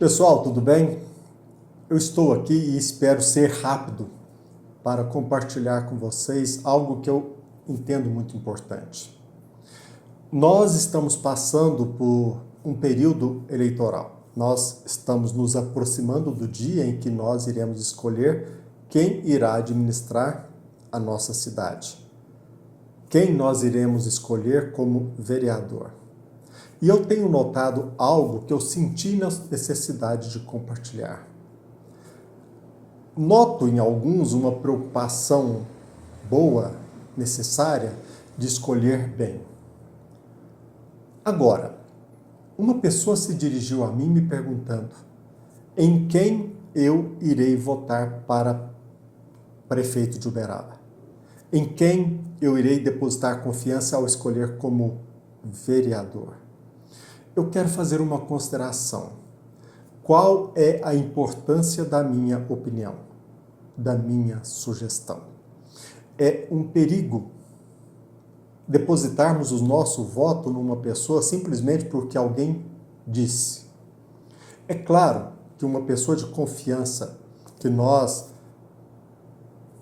Pessoal, tudo bem? Eu estou aqui e espero ser rápido para compartilhar com vocês algo que eu entendo muito importante. Nós estamos passando por um período eleitoral. Nós estamos nos aproximando do dia em que nós iremos escolher quem irá administrar a nossa cidade. Quem nós iremos escolher como vereador. E eu tenho notado algo que eu senti necessidade de compartilhar. Noto em alguns uma preocupação boa, necessária, de escolher bem. Agora, uma pessoa se dirigiu a mim me perguntando em quem eu irei votar para prefeito de Uberaba. Em quem eu irei depositar confiança ao escolher como vereador. Eu quero fazer uma consideração. Qual é a importância da minha opinião, da minha sugestão? É um perigo depositarmos o nosso voto numa pessoa simplesmente porque alguém disse. É claro que uma pessoa de confiança, que nós,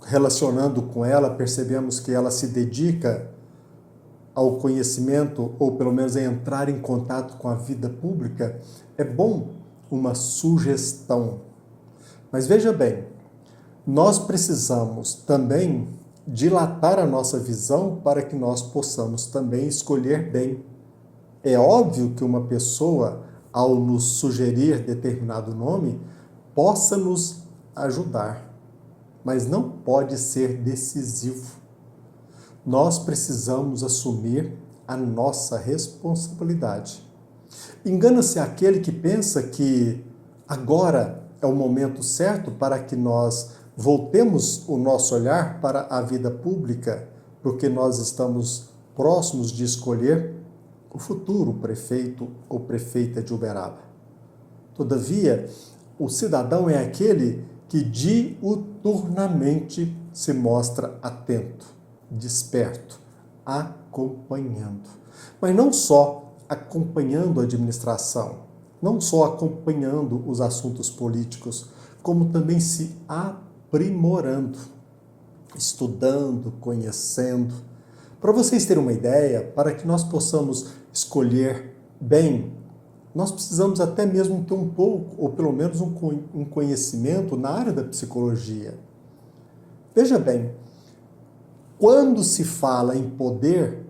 relacionando com ela, percebemos que ela se dedica ao conhecimento, ou pelo menos a entrar em contato com a vida pública, é bom uma sugestão. Mas veja bem, nós precisamos também dilatar a nossa visão para que nós possamos também escolher bem. É óbvio que uma pessoa, ao nos sugerir determinado nome, possa nos ajudar, mas não pode ser decisivo. Nós precisamos assumir a nossa responsabilidade. Engana-se aquele que pensa que agora é o momento certo para que nós voltemos o nosso olhar para a vida pública, porque nós estamos próximos de escolher o futuro prefeito ou prefeita de Uberaba. Todavia, o cidadão é aquele que diuturnamente se mostra atento, desperto, acompanhando. Mas não só acompanhando a administração, não só acompanhando os assuntos políticos, como também se aprimorando, estudando, conhecendo. Para vocês terem uma ideia, para que nós possamos escolher bem, nós precisamos até mesmo ter um pouco, ou pelo menos um conhecimento na área da psicologia. Veja bem, quando se fala em poder,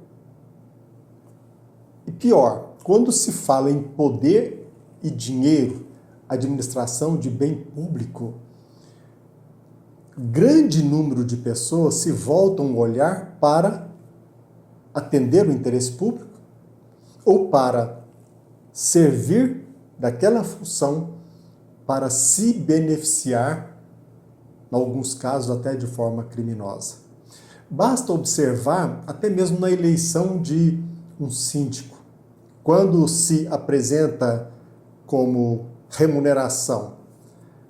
e pior, quando se fala em poder e dinheiro, administração de bem público, grande número de pessoas se voltam o olhar para atender o interesse público ou para servir daquela função para se beneficiar, em alguns casos até de forma criminosa. Basta observar, até mesmo na eleição de um síndico, quando se apresenta como remuneração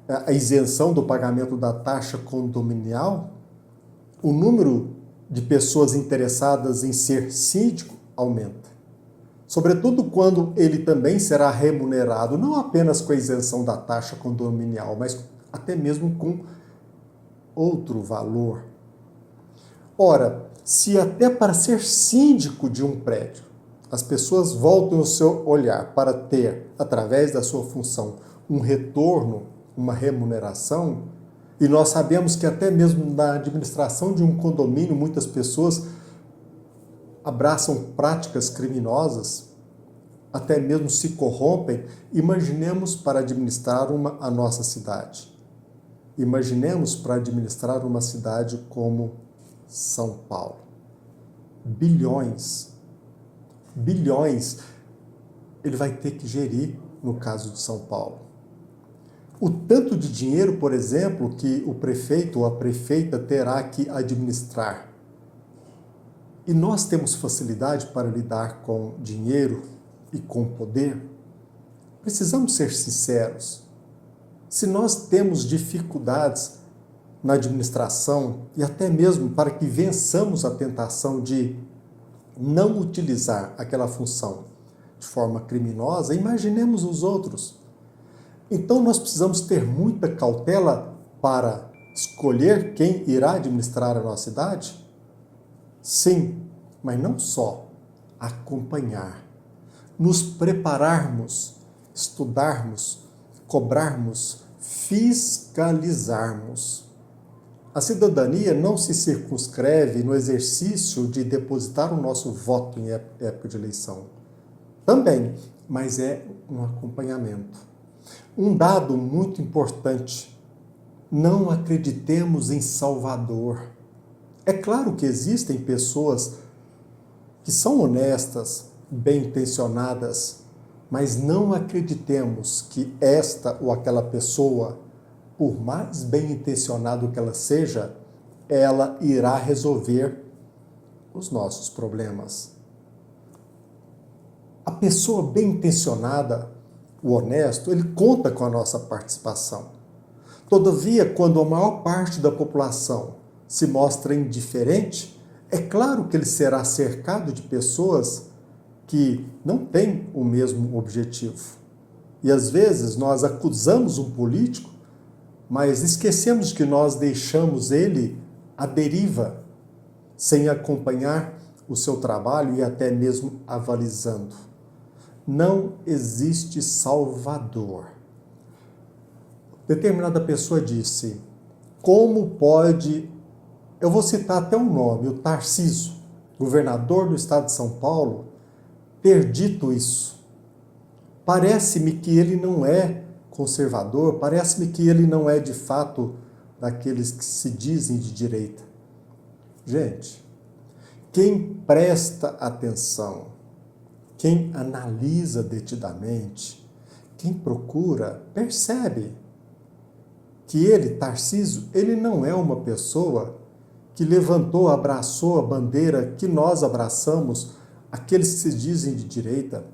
a isenção do pagamento da taxa condominial, o número de pessoas interessadas em ser síndico aumenta. Sobretudo quando ele também será remunerado, não apenas com a isenção da taxa condominial, mas até mesmo com outro valor. Ora, se até para ser síndico de um prédio, as pessoas voltam o seu olhar para ter, através da sua função, um retorno, uma remuneração, e nós sabemos que até mesmo na administração de um condomínio, muitas pessoas abraçam práticas criminosas, até mesmo se corrompem. Imaginemos para administrar a nossa cidade. Imaginemos para administrar uma cidade como São Paulo. Bilhões ele vai ter que gerir no caso de São Paulo. O tanto de dinheiro, por exemplo, que o prefeito ou a prefeita terá que administrar. E nós temos facilidade para lidar com dinheiro e com poder? Precisamos ser sinceros. Se nós temos dificuldades na administração e até mesmo para que vençamos a tentação de não utilizar aquela função de forma criminosa, imaginemos os outros. Então nós precisamos ter muita cautela para escolher quem irá administrar a nossa cidade? Sim, mas não só acompanhar, nos prepararmos, estudarmos, cobrarmos, fiscalizarmos. A cidadania não se circunscreve no exercício de depositar o nosso voto em época de eleição. Também, mas é um acompanhamento. Um dado muito importante: não acreditemos em Salvador. É claro que existem pessoas que são honestas, bem-intencionadas, mas não acreditemos que esta ou aquela pessoa, por mais bem-intencionado que ela seja, ela irá resolver os nossos problemas. A pessoa bem-intencionada, o honesto, ele conta com a nossa participação. Todavia, quando a maior parte da população se mostra indiferente, é claro que ele será cercado de pessoas que não têm o mesmo objetivo. E às vezes nós acusamos um político, mas esquecemos que nós deixamos ele à deriva, sem acompanhar o seu trabalho e até mesmo avalizando. Não existe Salvador. Determinada pessoa disse: como pode, eu vou citar até o nome, o Tarcísio, governador do estado de São Paulo, ter dito isso? Parece-me que ele não é conservador, parece-me que ele não é de fato daqueles que se dizem de direita. Gente, quem presta atenção, quem analisa detidamente, quem procura, percebe que ele, Tarcísio, ele não é uma pessoa que levantou, abraçou a bandeira que nós abraçamos, aqueles que se dizem de direita.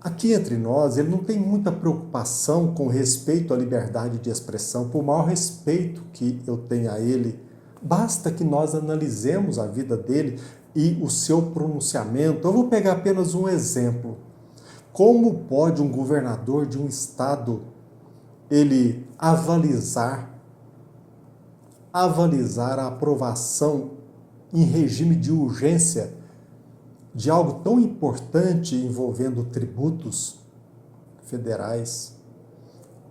Aqui entre nós, ele não tem muita preocupação com respeito à liberdade de expressão, por maior respeito que eu tenha a ele. Basta que nós analisemos a vida dele e o seu pronunciamento. Eu vou pegar apenas um exemplo. Como pode um governador de um estado ele avalizar a aprovação em regime de urgência de algo tão importante envolvendo tributos federais?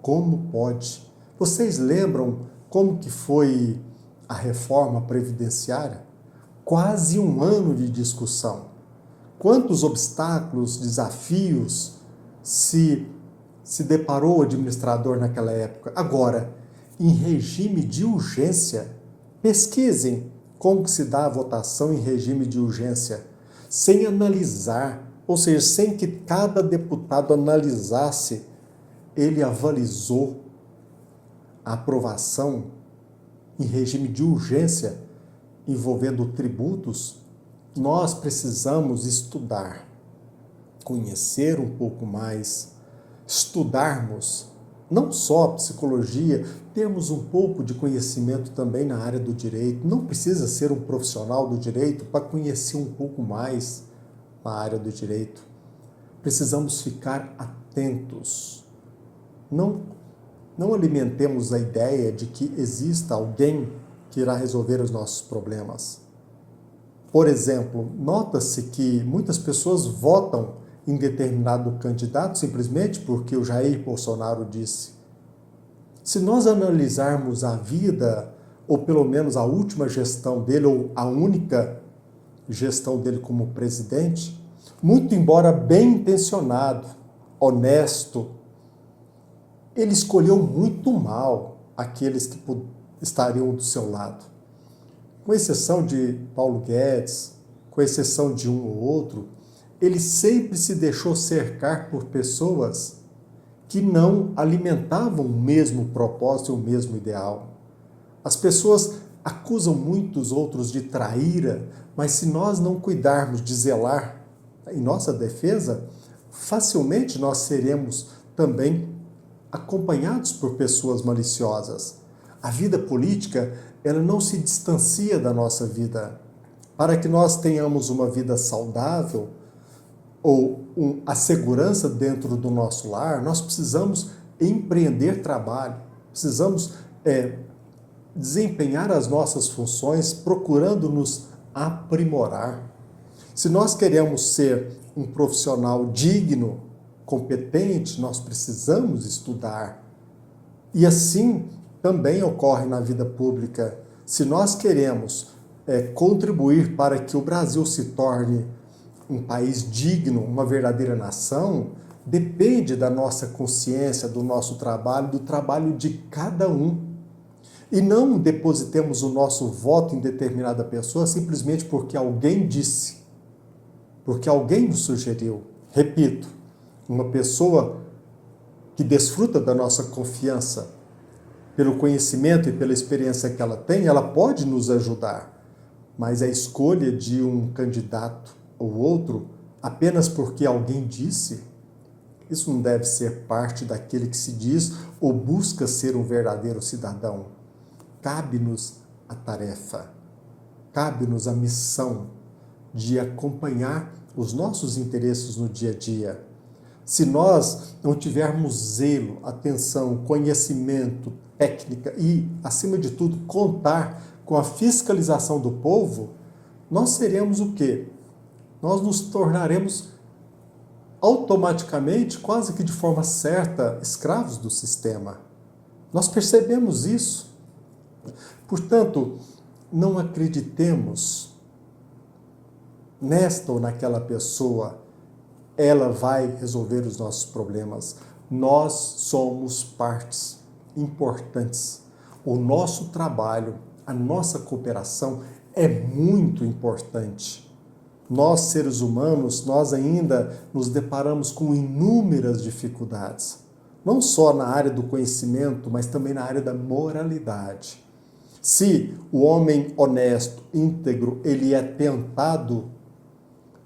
Como pode? Vocês lembram como que foi a reforma previdenciária? Quase um ano de discussão. Quantos obstáculos, desafios se deparou o administrador naquela época? Agora, em regime de urgência, pesquisem como que se dá a votação em regime de urgência, sem analisar, ou seja, sem que cada deputado analisasse, ele avalizou a aprovação em regime de urgência envolvendo tributos. Nós precisamos estudar, conhecer um pouco mais, estudarmos não só psicologia, termos um pouco de conhecimento também na área do direito. Não precisa ser um profissional do direito para conhecer um pouco mais na área do direito. Precisamos ficar atentos. Não alimentemos a ideia de que exista alguém que irá resolver os nossos problemas. Por exemplo, nota-se que muitas pessoas votam em determinado candidato simplesmente porque o Jair Bolsonaro disse. Se nós analisarmos a vida, ou pelo menos a última gestão dele, ou a única gestão dele como presidente, muito embora bem intencionado, honesto, ele escolheu muito mal aqueles que estariam do seu lado. Com exceção de Paulo Guedes, com exceção de um ou outro, ele sempre se deixou cercar por pessoas que não alimentavam o mesmo propósito e o mesmo ideal. As pessoas acusam muitos outros de traíra, mas se nós não cuidarmos de zelar em nossa defesa, facilmente nós seremos também acompanhados por pessoas maliciosas. A vida política, ela não se distancia da nossa vida. Para que nós tenhamos uma vida saudável, ou a segurança dentro do nosso lar, nós precisamos empreender trabalho, precisamos desempenhar as nossas funções procurando nos aprimorar. Se nós queremos ser um profissional digno, competente, nós precisamos estudar. E assim também ocorre na vida pública. Se nós queremos contribuir para que o Brasil se torne um país digno, uma verdadeira nação, depende da nossa consciência, do nosso trabalho, do trabalho de cada um. E não depositemos o nosso voto em determinada pessoa simplesmente porque alguém disse, porque alguém nos sugeriu. Repito, uma pessoa que desfruta da nossa confiança pelo conhecimento e pela experiência que ela tem, ela pode nos ajudar. Mas a escolha de um candidato ou outro apenas porque alguém disse, isso não deve ser parte daquele que se diz ou busca ser um verdadeiro cidadão. Cabe-nos a tarefa, cabe-nos a missão de acompanhar os nossos interesses no dia a dia. Se nós não tivermos zelo, atenção, conhecimento, técnica e, acima de tudo, contar com a fiscalização do povo, nós seremos o quê? Nós nos tornaremos automaticamente, quase que de forma certa, escravos do sistema. Nós percebemos isso. Portanto, não acreditemos nesta ou naquela pessoa, ela vai resolver os nossos problemas. Nós somos partes importantes. O nosso trabalho, a nossa cooperação é muito importante. Nós, seres humanos, nós ainda nos deparamos com inúmeras dificuldades. Não só na área do conhecimento, mas também na área da moralidade. Se o homem honesto, íntegro, ele é tentado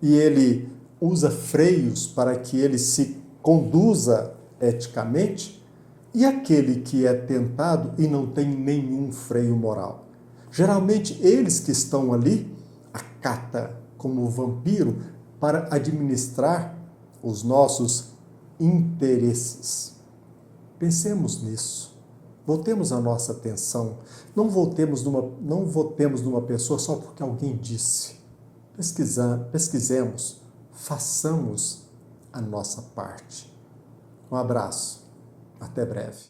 e ele usa freios para que ele se conduza eticamente, e aquele que é tentado e não tem nenhum freio moral? Geralmente, eles que estão ali, acata como vampiro, para administrar os nossos interesses. Pensemos nisso. Voltemos a nossa atenção. Não votemos numa pessoa só porque alguém disse. Pesquisemos, façamos a nossa parte. Um abraço. Até breve.